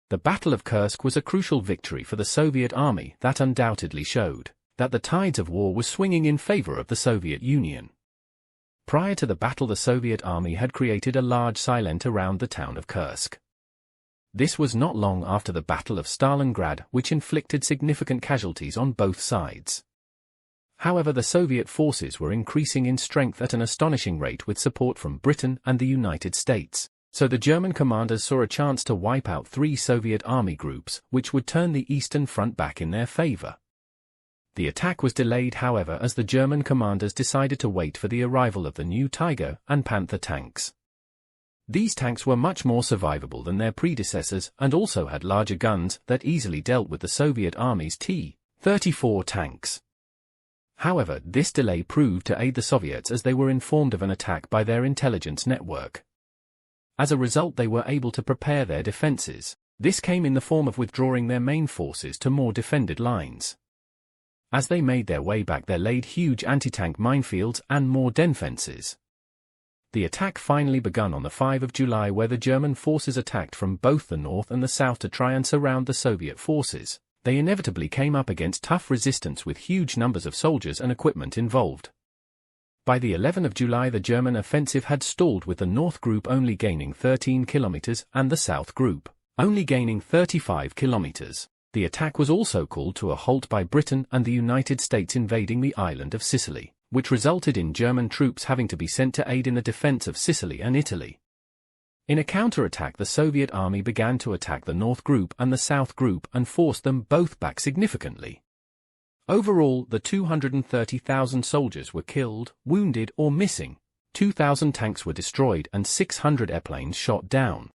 The Battle of Kursk was a crucial victory for the Soviet Army that undoubtedly showed that the tides of war were swinging in favor of the Soviet Union. Prior to the battle, the Soviet Army had created a large salient around the town of Kursk. This was not long after the Battle of Stalingrad, which inflicted significant casualties on both sides. However, the Soviet forces were increasing in strength at an astonishing rate with support from Britain and the United States. So the German commanders saw a chance to wipe out 3 Soviet army groups, which would turn the Eastern Front back in their favor. The attack was delayed, however, as the German commanders decided to wait for the arrival of the new Tiger and Panther tanks. These tanks were much more survivable than their predecessors and also had larger guns that easily dealt with the Soviet Army's T-34 tanks. However, this delay proved to aid the Soviets as they were informed of an attack by their intelligence network. As a result, they were able to prepare their defenses. This came in the form of withdrawing their main forces to more defended lines. As they made their way back, they laid huge anti-tank minefields and more defenses. The attack finally begun on the 5th of July, where the German forces attacked from both the north and the south to try and surround the Soviet forces. They inevitably came up against tough resistance with huge numbers of soldiers and equipment involved. By the 11th of July, the German offensive had stalled, with the North Group only gaining 13 kilometers and the South Group only gaining 35 kilometers. The attack was also called to a halt by Britain and the United States invading the island of Sicily, which resulted in German troops having to be sent to aid in the defense of Sicily and Italy. In a counterattack, the Soviet Army began to attack the North Group and the South Group and forced them both back significantly. Overall, the 230,000 soldiers were killed, wounded, or missing. 2,000 tanks were destroyed and 600 airplanes shot down.